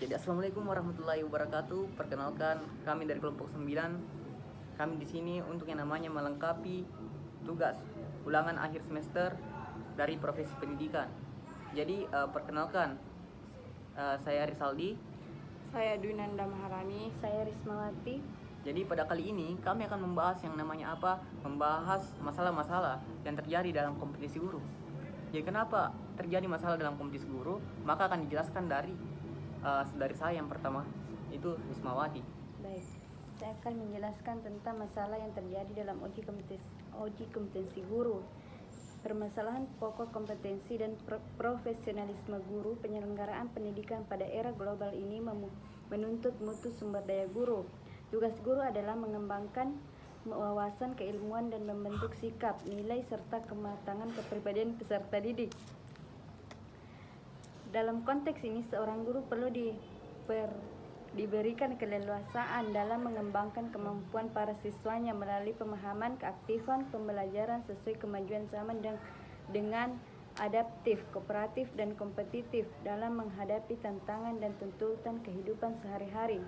Jadi assalamualaikum warahmatullahi wabarakatuh. Perkenalkan, kami dari kelompok 9. Kami di sini untuk yang namanya melengkapi tugas ulangan akhir semester dari profesi pendidikan. Jadi perkenalkan, saya Rizaldi. Saya Dwinanda Maharani. Saya Rismawati. Jadi pada kali ini kami akan membahas yang namanya apa? Membahas masalah-masalah yang terjadi dalam kompetisi guru. Jadi kenapa terjadi masalah dalam kompetisi guru? Maka akan dijelaskan dari saya yang pertama, itu Rismawati. Baik, saya akan menjelaskan tentang masalah yang terjadi dalam uji kompetensi guru. Permasalahan pokok kompetensi dan profesionalisme guru. Penyelenggaraan pendidikan pada era global ini menuntut mutu sumber daya guru. Tugas guru adalah mengembangkan wawasan keilmuan dan membentuk sikap, nilai, serta kematangan kepribadian peserta didik. Dalam konteks ini, seorang guru perlu diberikan keleluasaan dalam mengembangkan kemampuan para siswanya melalui pemahaman, keaktifan pembelajaran sesuai kemajuan zaman dengan adaptif, kooperatif, dan kompetitif dalam menghadapi tantangan dan tuntutan kehidupan sehari-hari.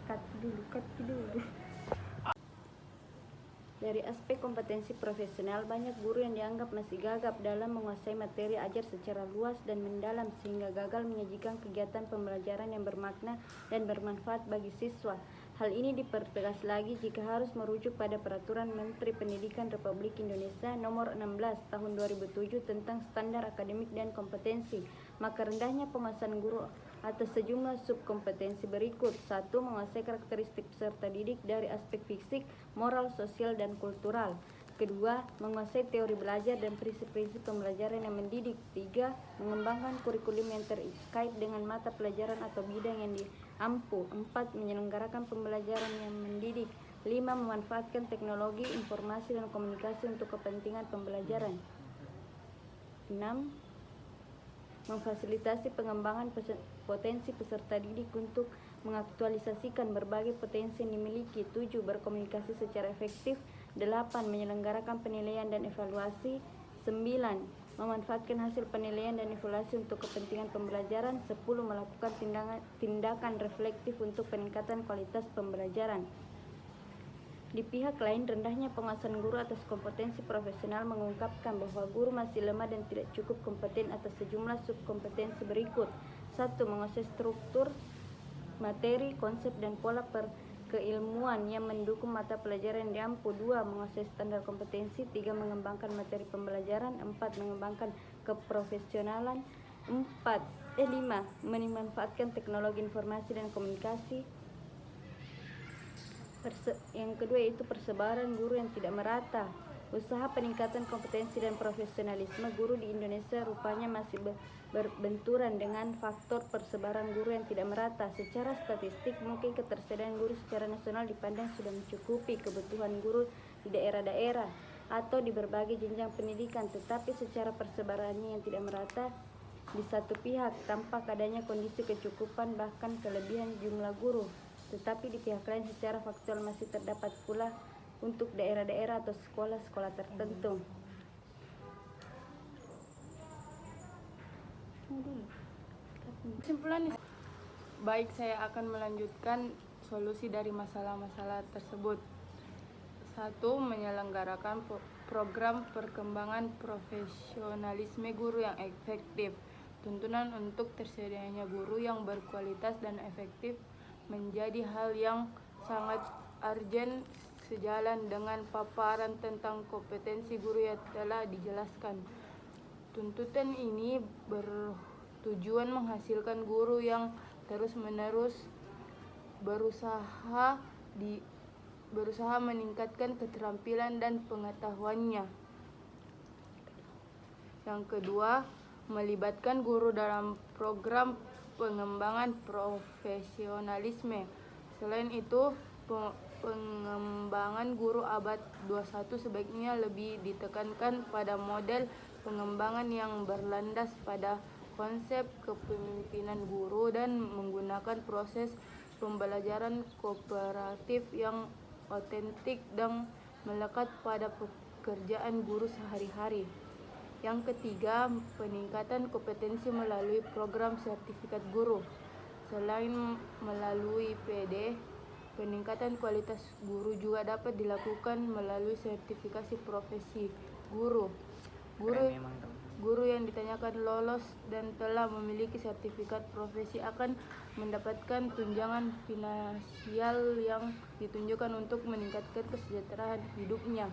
Cut dulu. Dari aspek kompetensi profesional, banyak guru yang dianggap masih gagap dalam menguasai materi ajar secara luas dan mendalam sehingga gagal menyajikan kegiatan pembelajaran yang bermakna dan bermanfaat bagi siswa. Hal ini dipertegas lagi jika harus merujuk pada Peraturan Menteri Pendidikan Republik Indonesia Nomor 16 Tahun 2007 tentang standar akademik dan kompetensi. Maka rendahnya penguasaan guru atas sejumlah subkompetensi berikut. 1. Menguasai karakteristik peserta didik dari aspek fisik, moral, sosial, dan kultural. Kedua, menguasai teori belajar dan prinsip-prinsip pembelajaran yang mendidik. 3. Mengembangkan kurikulum yang terkait dengan mata pelajaran atau bidang yang diampu. 4. Menyelenggarakan pembelajaran yang mendidik. 5. Memanfaatkan teknologi, informasi, dan komunikasi untuk kepentingan pembelajaran. 6. Memfasilitasi pengembangan potensi peserta didik untuk mengaktualisasikan berbagai potensi yang dimiliki. 7. Berkomunikasi secara efektif. 8. Menyelenggarakan penilaian dan evaluasi. 9. Memanfaatkan hasil penilaian dan evaluasi untuk kepentingan pembelajaran. 10. Melakukan tindakan reflektif untuk peningkatan kualitas pembelajaran. Di pihak lain, rendahnya penguasaan guru atas kompetensi profesional mengungkapkan bahwa guru masih lemah dan tidak cukup kompeten atas sejumlah subkompetensi berikut. 1. Menguasai struktur, materi, konsep, dan pola keilmuan yang mendukung mata pelajaran yang diampu. 2. Menguasai standar kompetensi. 3. Mengembangkan materi pembelajaran. 4. Mengembangkan keprofesionalan. 5. Memanfaatkan teknologi informasi dan komunikasi. Yang kedua yaitu persebaran guru yang tidak merata. Usaha peningkatan kompetensi dan profesionalisme guru di Indonesia rupanya masih berbenturan dengan faktor persebaran guru yang tidak merata. Secara statistik, mungkin ketersediaan guru secara nasional dipandang sudah mencukupi kebutuhan guru di daerah-daerah atau di berbagai jenjang pendidikan, tetapi secara persebarannya yang tidak merata. Di satu pihak, tampak adanya kondisi kecukupan bahkan kelebihan jumlah guru, tetapi di pihak lain secara faktual masih terdapat pula untuk daerah-daerah atau sekolah-sekolah tertentu. Kesimpulan, baik, saya akan melanjutkan solusi dari masalah-masalah tersebut. 1. Menyelenggarakan program perkembangan profesionalisme guru yang efektif. Tuntunan untuk tersedianya guru yang berkualitas dan efektif menjadi hal yang sangat urgent sejalan dengan paparan tentang kompetensi guru yang telah dijelaskan. Tuntutan ini bertujuan menghasilkan guru yang terus-menerus berusaha meningkatkan keterampilan dan pengetahuannya. Yang kedua, melibatkan guru dalam program pengembangan profesionalisme. Selain itu, pengembangan guru abad 21 sebaiknya lebih ditekankan pada model pengembangan yang berlandas pada konsep kepemimpinan guru dan menggunakan proses pembelajaran kooperatif yang otentik dan melekat pada pekerjaan guru sehari-hari. Yang ketiga, peningkatan kompetensi melalui program sertifikat guru. Selain melalui PD, peningkatan kualitas guru juga dapat dilakukan melalui sertifikasi profesi guru. Keren memang. Guru yang ditanyakan lolos dan telah memiliki sertifikat profesi akan mendapatkan tunjangan finansial yang ditunjukkan untuk meningkatkan kesejahteraan hidupnya.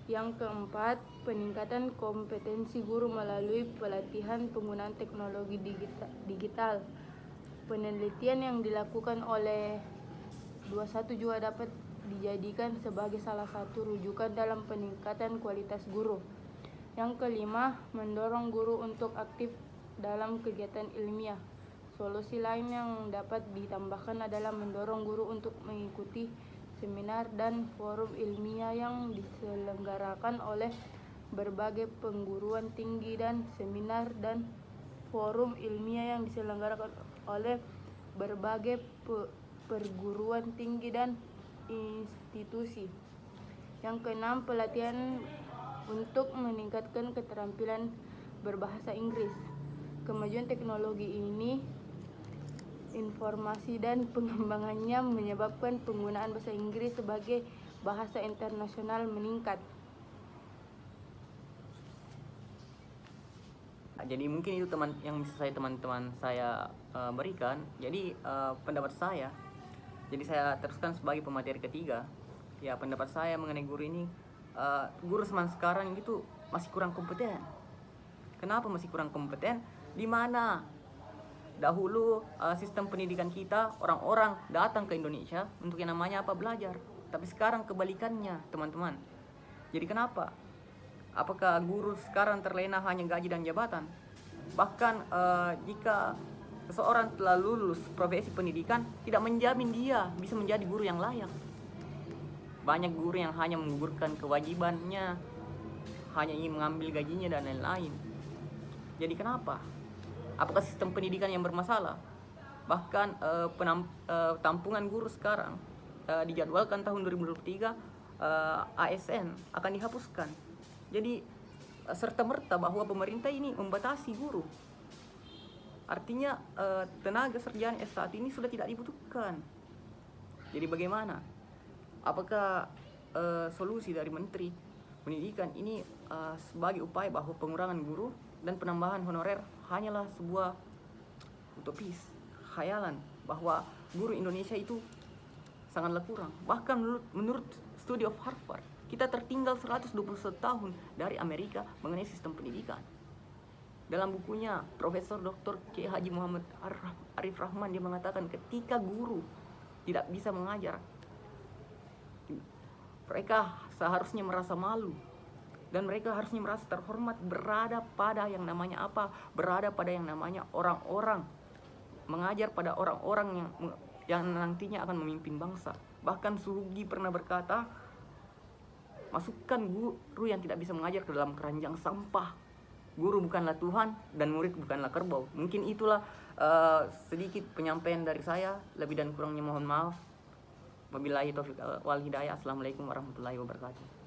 Yang keempat, peningkatan kompetensi guru melalui pelatihan penggunaan teknologi digital. Penelitian yang dilakukan oleh 21 juga dapat dijadikan sebagai salah satu rujukan dalam peningkatan kualitas guru. Yang kelima, mendorong guru untuk aktif dalam kegiatan ilmiah. Solusi lain yang dapat ditambahkan adalah mendorong guru untuk mengikuti seminar dan forum ilmiah yang diselenggarakan oleh berbagai perguruan tinggi dan seminar dan forum ilmiah yang diselenggarakan oleh berbagai perguruan tinggi dan institusi. Yang keenam, pelatihan untuk meningkatkan keterampilan berbahasa Inggris. Kemajuan teknologi ini, informasi dan pengembangannya menyebabkan penggunaan bahasa Inggris sebagai bahasa internasional meningkat. Jadi mungkin itu yang bisa teman-teman saya berikan. Jadi pendapat saya, jadi saya teruskan sebagai pemateri ketiga. Ya, pendapat saya mengenai guru ini, guru zaman sekarang itu masih kurang kompeten. Kenapa masih kurang kompeten? Di mana dahulu sistem pendidikan kita, orang-orang datang ke Indonesia untuk yang namanya apa, belajar. Tapi sekarang kebalikannya, teman-teman. Jadi kenapa? Apakah guru sekarang terlena hanya gaji dan jabatan? Bahkan jika seseorang telah lulus profesi pendidikan, tidak menjamin dia bisa menjadi guru yang layak. Banyak guru yang hanya menggugurkan kewajibannya, hanya ingin mengambil gajinya dan lain-lain. Jadi kenapa? Apakah sistem pendidikan yang bermasalah? Bahkan tampungan guru sekarang dijadwalkan tahun 2023 ASN akan dihapuskan. Jadi serta-merta bahwa pemerintah ini membatasi guru. Artinya tenaga sarjana S1 ini sudah tidak dibutuhkan. Jadi bagaimana? Apakah solusi dari Menteri Pendidikan ini sebagai upaya bahwa pengurangan guru dan penambahan honorer hanyalah sebuah utopis, khayalan bahwa guru Indonesia itu sangatlah kurang. Bahkan menurut studi of Harvard, kita tertinggal 121 tahun dari Amerika mengenai sistem pendidikan. Dalam bukunya Profesor Dr. K. Haji Muhammad Arif Rahman, dia mengatakan ketika guru tidak bisa mengajar, mereka seharusnya merasa malu dan mereka harusnya merasa terhormat berada pada yang namanya apa? Berada pada yang namanya orang-orang, mengajar pada orang-orang yang nantinya akan memimpin bangsa. Bahkan Surugi pernah berkata, masukkan guru yang tidak bisa mengajar ke dalam keranjang sampah. Guru bukanlah Tuhan dan murid bukanlah kerbau. Mungkin itulah sedikit penyampaian dari saya. Lebih dan kurangnya mohon maaf. Wabillahi taufiq wal hidayah. Assalamualaikum warahmatullahi wabarakatuh.